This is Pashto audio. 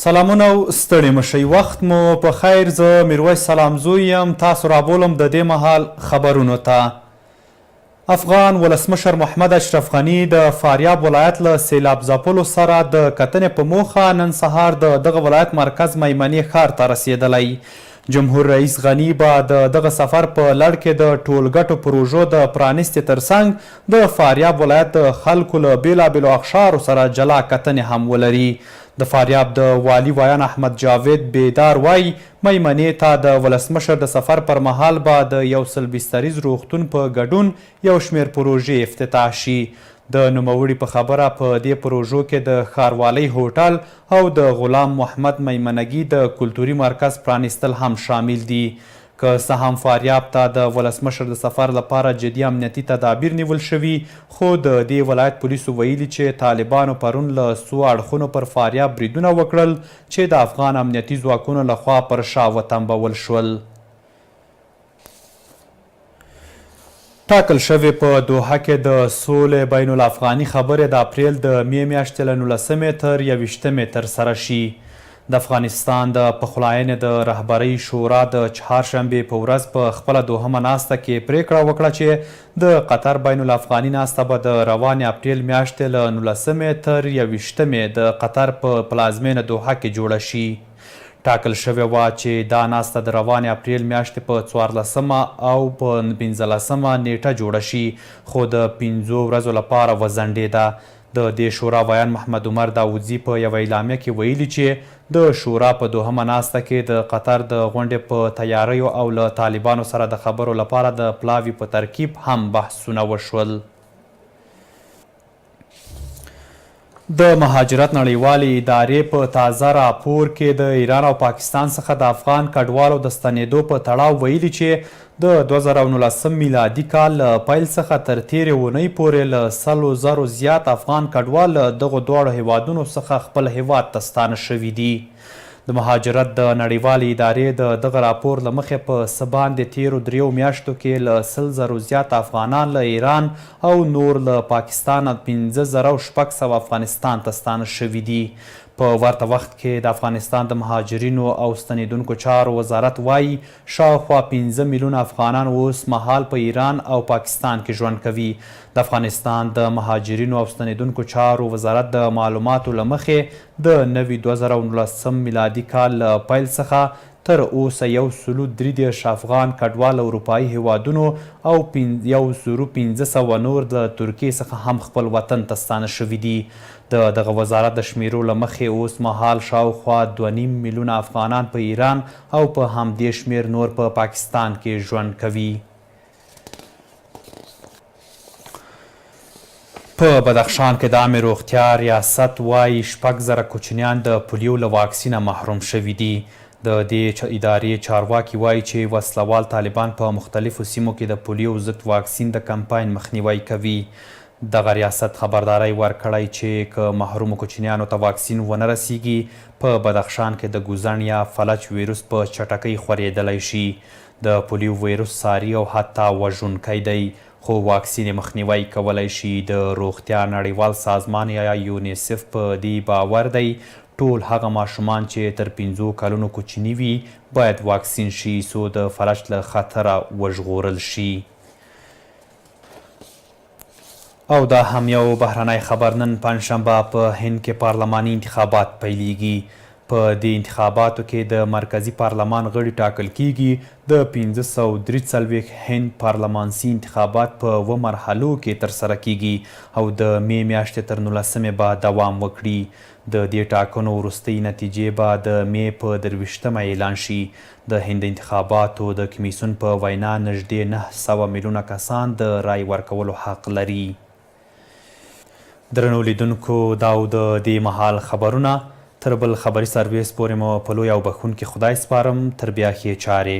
سلامونه او ستړي مشئ وخت مو په خیر. زه میرویس سلامزوی یم. تاسو رابولم د دې مهال خبرونو ته. افغان ولسمشر محمد اشرف غني د فاریاب ولایت له سیلاب ځپلو سره د کتنې په موخه نن سهار د دغه ولایت مرکز میمنې ښار ته رسیدلی. جمهور رئیس غني به د دغه سفر په لړ کې د ټولګټو پروژو د پرانیستې ترڅنګ د فاریاب ولایت د خلکو له بیلابیلو اقشارو سره جلا کتنې هم ولري. د فاریاب د والي ویان احمد جاوید بیدار وایي میمنې ته د ولسمشر د سفر پر مهال به د 100 بستریز روغتون په ګډون یو شمېر پروژې افتتاح شي. د نوموړي په خبره په دې پروژو کې د ښاروالۍ هوټل او د غلام محمد میمنګي د کلتوري مرکز پرانیستل هم شامل دي. که څه هم فاریاب ته د ولسمشر د سفر لپاره جدي امنیتي تدابیر نیول شوي، خو د دې ولایت پولیسو ویلي چې طالبانو پرون له څو اړخونو پر فاریاب بریدونه وکړل چې د افغان امنیتي ځواکونو لخوا پر شا وتمبول شول. ټاکل شوې په دوحه کې د سولې بین الافغاني خبرې د اپریل د مې میاشتې له 19 تر 21 ترسره شي. د افغانستان د پخلاینې د رهبرۍ شورا د چهارشنبې په ورځ په خپله دوهمه ناسته کې پریکړه وکړه چې د قطر بین الافغاني ناسته به د روانې اپریل میاشتې له 19 تر 21 د قطر په پلازمینه دوحه کې جوړه شي. ټاکل شوې وه چې دا ناسته د روانې اپریل میاشتې په 14 او په 15 نیټه جوړه شي، خو د 5 ورځو لپاره وځنډېده. د دې شورا ویان محمد عمر داودزي په یوه اعلامیه کې ویلي چې د شورا په دوهمه ناسته کې د قطر د غونډې په تیاریو او له طالبانو سره د خبرو لپاره د پلاوي په ترکیب هم بحثونه وشول. د مهاجرت نړیوالې ادارې په تازه راپور کې د ایران او پاکستان څخه د افغان کډوالو د ستنېدو په تړاو ویلي چې د 2019 میلادي کال له پیل څخه تر تېرې اونۍ پورې له 100,000 زیات افغان کډوال له دغو دواړو هیوادونو څخه خپل هیواد ته ستانه شوي دي. د مهاجرت د نړیوالې ادارې د دغه راپور له مخې په څه باندې تېرو 3 میاشتو کې له 100,000 زیات افغانان له ایران او نور له پاکستان 5,600 افغانستان ته ستانه شوي دي. په ورته وخت کې د افغانستان د مهاجرینو او ستنېدونکو چارو وزارت وایي شاوخوا 15 میلیونه افغانان اوس مهال په ایران او پاکستان کې ژوند کوي. د افغانستان د مهاجرینو او ستنېدونکو چارو وزارت د معلوماتو له مخې د نوي 2019 میلادي کال له پیل څخه تر اوسه 133 افغان کډوال اروپایي هیوادونو او 1500 نور د ترکیې څخه هم خپل وطن ته ستانه شوي دي. د دغه وزارت د شمیرو له مخې اوس مهال شاوخوا 2.5 میلیونه افغانان په ایران او په همدې شمیر نور په پاکستان کې ژوند کوي. په بدخشان کې د عامې روغتیا ریاست وایي 6,000 کوچنیان د پولیو له واکسینه محروم شوي دي. د دې ادارې چارواکي وایي چې وسلوال طالبان په مختلفو سیمو کې د پولیو ضد واکسین د کمپاین مخنیوی کوي. دغه ریاست خبرداری ورکړی چې که محرومو کوچنیانو ته واکسین ونه رسیږي په بدخشان کې د ګوزڼ یا فلج ویروس په چټکۍ خورېدلی شي. د پولیو ویروس ساري او حتی وژونکی دی، خو واکسین مخنیوی کولی شي. د روغتیا نړیوال سازمان یا یونیسف په دې باور دی ټول هغه ماشومان چې تر 5 کلونو کوچني وي باید واکسین شي څو د فلج له خطره وژغورل شي. او دا هم یو بهرنی خبر. نن پنجشنبه په هند کې پارلماني انتخابات پیلیږي. په دې انتخاباتو کې د مرکزي پارلمان غړي ټاکل کیږي. د 543 هند پارلمانسي انتخابات په 2 مرحلو کې ترسره کیږي او د مې میاشتې تر 19 به دوام وکړي. د دې ټاکنو وروستۍ نتیجې به د مې په 23 اعلان شي. د هند انتخاباتو د کمیسیون په وینا نږدې 900 میلیونه کسان د رای ورکولو حق لري. درنو لیدونکو، دا د دې مهال خبرونه. تر بل خبري سرویس پورې مو په لوی او بخښونکي خدای سپارم. تر بیا ښې چارې.